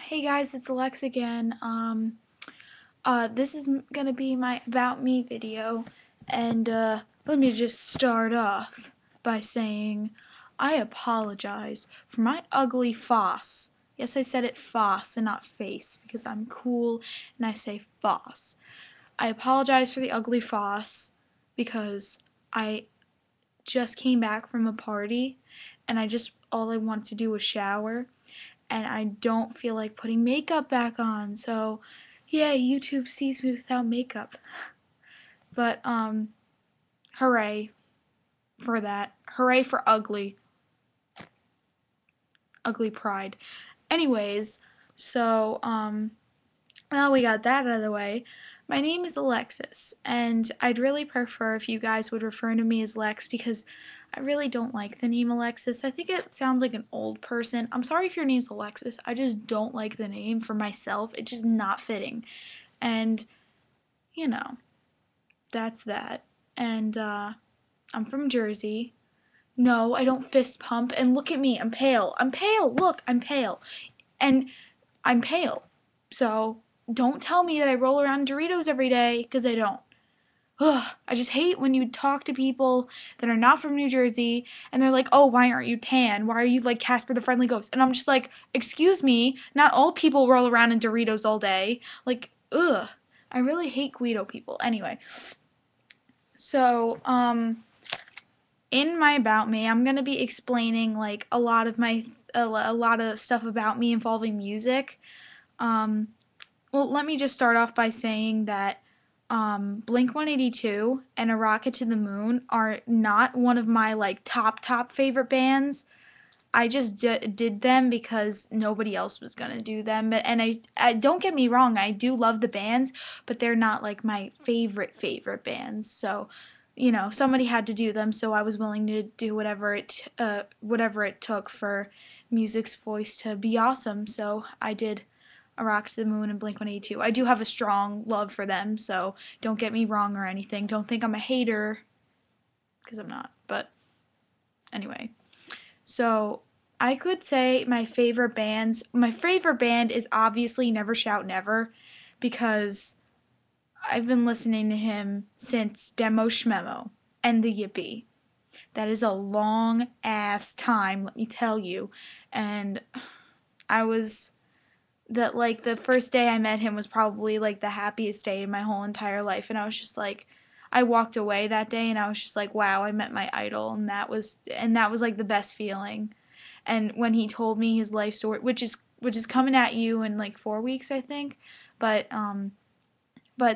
Hey guys, it's Alex again. This is gonna be my About Me video, and let me just start off by saying I apologize for my ugly foss. Yes, I said it foss and not face because I'm cool and I say foss. I apologize for the ugly foss because I just came back from a party and all I wanted to do was shower and I don't feel like putting makeup back on. So, yeah, YouTube sees me without makeup. But hooray for that. Hooray for ugly pride. Anyways, so now we got that out of the way. My name is Alexis, and I'd really prefer if you guys would refer to me as Lex because I really don't like the name Alexis. I think it sounds like an old person. I'm sorry if your name's Alexis. I just don't like the name for myself. It's just not fitting. And, you know, that's that. And I'm from Jersey. No, I don't fist pump. And look at me. I'm pale. I'm pale. Look, I'm pale. And I'm pale. So don't tell me that I roll around Doritos every day, because I don't. Ugh, I just hate when you talk to people that are not from New Jersey and they're like, oh, why aren't you tan? Why are you like Casper the Friendly Ghost? And I'm just like, excuse me, not all people roll around in Doritos all day. Like, ugh. I really hate Guido people. Anyway, so, in my About Me, I'm gonna be explaining like a lot of stuff about me involving music. Um, Well, let me just start off by saying that Blink 182 and A Rocket to the Moon are not one of my like top favorite bands. I just did them because nobody else was gonna do them. And I don't get me wrong, I do love the bands, but they're not like my favorite bands. So, somebody had to do them, so I was willing to do whatever it took for music's voice to be awesome. So I did A Rock to the Moon and Blink 182. I do have a strong love for them, so don't get me wrong or anything. Don't think I'm a hater, because I'm not. But anyway, so I could say my favorite band is obviously Never Shout Never, because I've been listening to him since Demo Schmemo and the Yippee. That is a long ass time, let me tell you. And I was that like the first day I met him was probably like the happiest day in my whole entire life, and I was just like I walked away that day and I was just like, wow, I met my idol, and that was like the best feeling. And when he told me his life story, which is coming at you in like 4 weeks, I think. But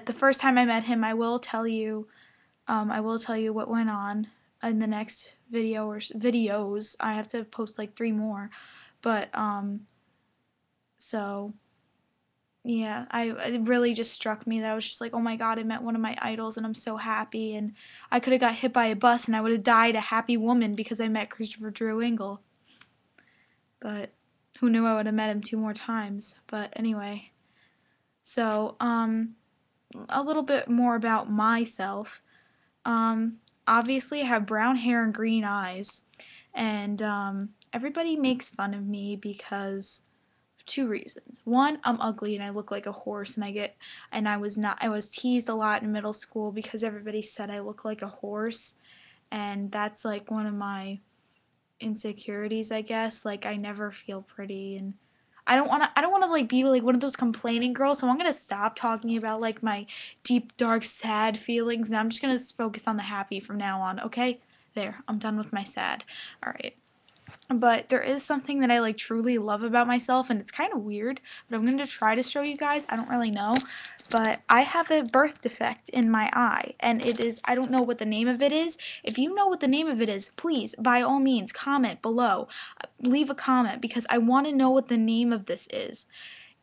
the first time I met him, I will tell you what went on in the next video or videos. I have to post like 3 more. But so yeah, it really just struck me that I was just like, oh my god, I met one of my idols and I'm so happy. And I could have got hit by a bus and I would have died a happy woman because I met Christopher Drew Engel. But who knew I would have met him 2 more times. But anyway, so a little bit more about myself. Obviously I have brown hair and green eyes, and everybody makes fun of me because 2 reasons. One, I'm ugly and I look like a horse, and I was teased a lot in middle school because everybody said I look like a horse, and that's like one of my insecurities, I guess. Like I never feel pretty, and I don't want to like be like one of those complaining girls, so I'm going to stop talking about like my deep dark sad feelings, and I'm just going to focus on the happy from now on, okay? There, I'm done with my sad. All right. But there is something that I like truly love about myself, and it's kind of weird, but I'm going to try to show you guys. I don't really know, but I have a birth defect in my eye, and I don't know what the name of it is. If you know what the name of it is, please, by all means, comment below. Leave a comment because I want to know what the name of this is.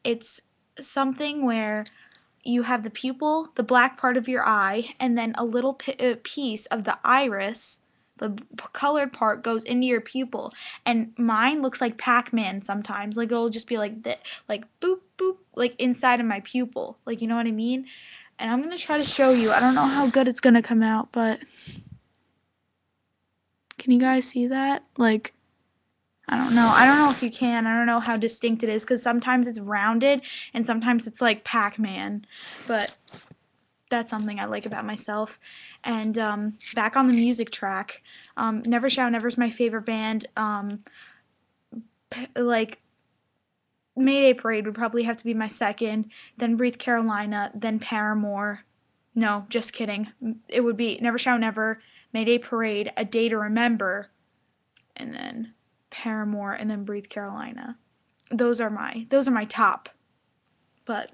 It's something where you have the pupil, the black part of your eye, and then a little piece of the iris, the colored part, goes into your pupil. And mine looks like Pac-Man sometimes. Like it'll just be like that, like boop boop, like inside of my pupil. Like, you know what I mean? And I'm gonna try to show you. I don't know how good it's gonna come out, but can you guys see that? Like, I don't know if you can. I don't know how distinct it is because sometimes it's rounded and sometimes it's like Pac-Man. But that's something I like about myself. And back on the music track, Never Shout Never's my favorite band. Like Mayday Parade would probably have to be my second, then Breathe Carolina, then Paramore. No, just kidding. It would be Never Shout Never, Mayday Parade, A Day to Remember, and then Paramore, and then Breathe Carolina. Those are my top. But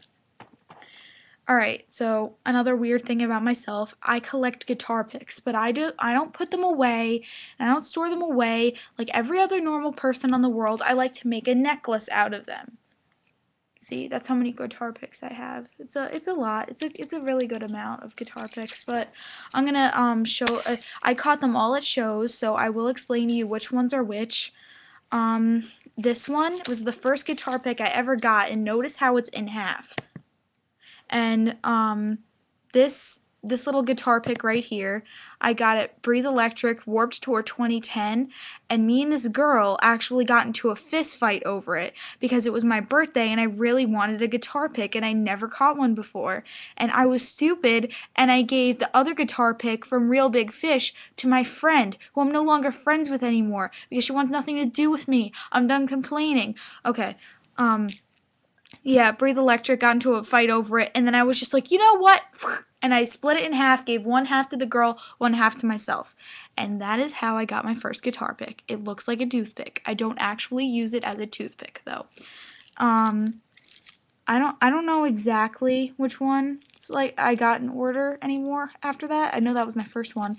all right, so another weird thing about myself, I collect guitar picks, but I don't put them away, and I don't store them away like every other normal person on the world. I like to make a necklace out of them. See, that's how many guitar picks I have. It's a lot. It's a really good amount of guitar picks, but I'm gonna show. I caught them all at shows, so I will explain to you which ones are which. This one was the first guitar pick I ever got, and notice how it's in half. And this little guitar pick right here, I got at Breathe Electric Warped Tour 2010, and me and this girl actually got into a fist fight over it because it was my birthday and I really wanted a guitar pick and I never caught one before. And I was stupid and I gave the other guitar pick from Real Big Fish to my friend, who I'm no longer friends with anymore because she wants nothing to do with me. I'm done complaining. Okay. Yeah, Breathe Electric got into a fight over it, and then I was just like, you know what? And I split it in half, gave one half to the girl, one half to myself. And that is how I got my first guitar pick. It looks like a toothpick. I don't actually use it as a toothpick though. Um I don't know exactly which one like I got in order anymore after that. I know that was my first one.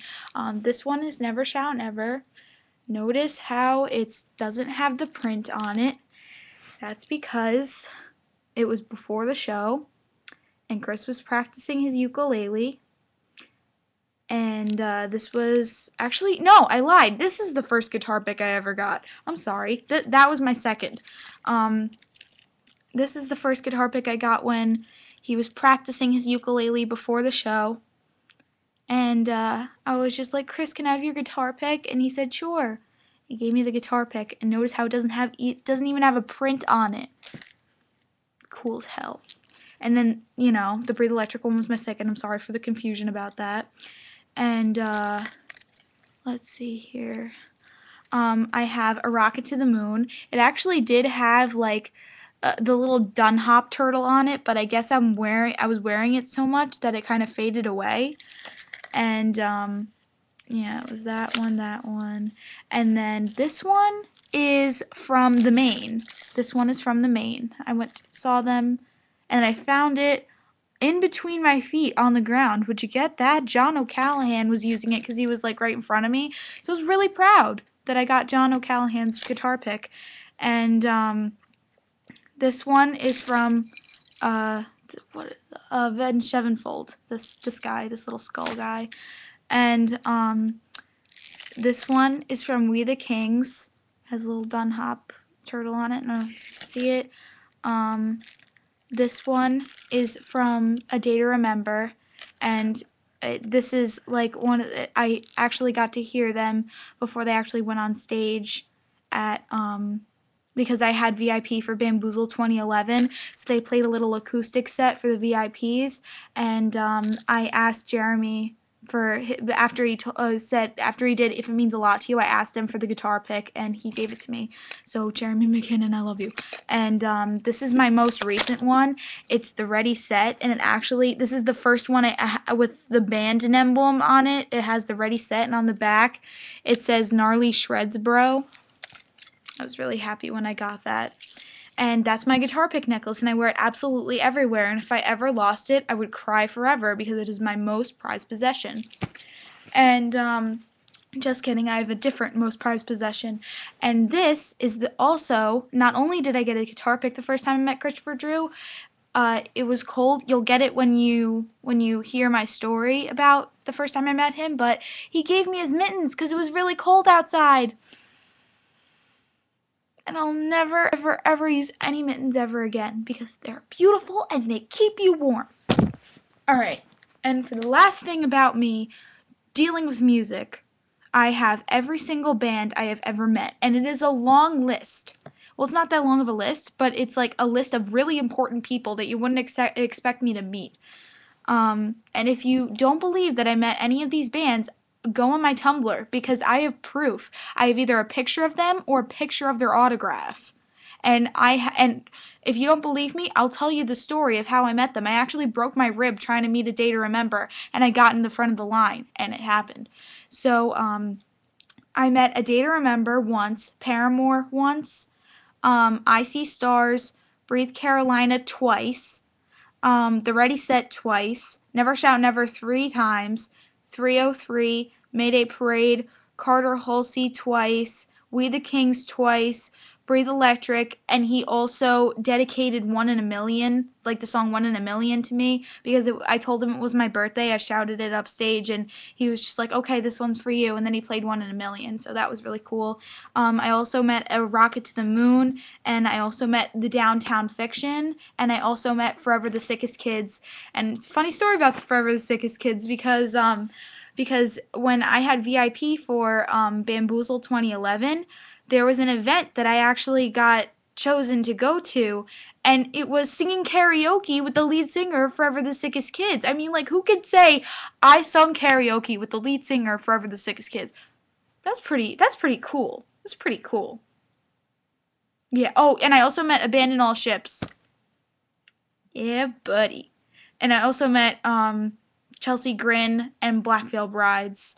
This one is Never Shout Never. Notice how it doesn't have the print on it. That's because it was before the show, and Chris was practicing his ukulele. And this was actually no, I lied. This is the first guitar pick I ever got. I'm sorry. That was my second. This is the first guitar pick I got when he was practicing his ukulele before the show. And I was just like, Chris, can I have your guitar pick? And he said, sure. He gave me the guitar pick, and notice how it doesn't even have a print on it. Cool as hell. And then, you know, the Breathe Electric one was my second. I'm sorry for the confusion about that. And, let's see here. I have A Rocket to the Moon. It actually did have, like, the little Dunlop turtle on it, but I guess I was wearing it so much that it kind of faded away. And, yeah, it was that one. And then this one is from the Maine. This one is from the Maine. Saw them, and I found it in between my feet on the ground. Would you get that? John O'Callaghan was using it because he was like right in front of me. So I was really proud that I got John O'Callaghan's guitar pick. And this one is from Avenged Sevenfold. This guy, this little skull guy. And this one is from We the Kings. Has a little Dunlop turtle on it. No, see it? This one is from A Day to Remember, and this is like I actually got to hear them before they actually went on stage at because I had VIP for Bamboozle 2011, so they played a little acoustic set for the VIPs, and I asked Jeremy after he did If It Means a Lot to You, I asked him for the guitar pick and he gave it to me. So Jeremy McKinnon, I love you. And this is my most recent one. It's the Ready Set, and this is the first one with the band emblem on it. It has the Ready Set, and on the back it says Gnarly Shreds Bro. I was really happy when I got that. And that's my guitar pick necklace, and I wear it absolutely everywhere, and if I ever lost it, I would cry forever because it is my most prized possession. And just kidding, I have a different most prized possession. And this is also, not only did I get a guitar pick the first time I met Christopher Drew, it was cold. You'll get it when you hear my story about the first time I met him, but he gave me his mittens because it was really cold outside. And I'll never, ever, ever use any mittens ever again because they're beautiful and they keep you warm. Alright, and for the last thing about me dealing with music, I have every single band I have ever met, and it is a long list. Well, it's not that long of a list, but it's like a list of really important people that you wouldn't expect me to meet. And if you don't believe that I met any of these bands, go on my Tumblr because I have proof. I have either a picture of them or a picture of their autograph. And if you don't believe me, I'll tell you the story of how I met them. I actually broke my rib trying to meet A Day to Remember, and I got in the front of the line, and it happened. So, I met A Day to Remember once, Paramore once, I See Stars, Breathe Carolina twice, The Ready Set twice, Never Shout Never three times, 303, Mayday Parade, Carter Halsey twice, We the Kings twice, Breathe Electric, and he also dedicated One in a Million, like the song One in a Million to me, because I told him it was my birthday. I shouted it upstage, and he was just like, okay, this one's for you, and then he played One in a Million, so that was really cool. I also met A Rocket to the Moon, and I also met the Downtown Fiction, and I also met Forever the Sickest Kids. And it's a funny story about the Forever the Sickest Kids because when I had VIP for Bamboozle 2011, there was an event that I actually got chosen to go to, and it was singing karaoke with the lead singer of Forever the Sickest Kids. I mean, like, who could say I sung karaoke with the lead singer of Forever the Sickest Kids? That's pretty cool. That's pretty cool. Yeah. Oh, and I also met Abandon All Ships. Yeah, buddy. And I also met Chelsea Grin and Black Veil Brides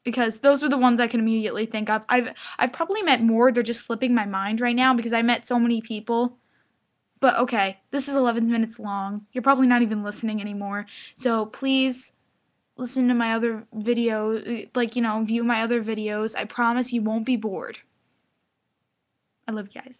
because those were the ones I can immediately think of. I've probably met more. They're just slipping my mind right now because I met so many people. But okay, this is 11 minutes long. You're probably not even listening anymore. So please listen to my other video, like, view my other videos. I promise you won't be bored. I love you guys.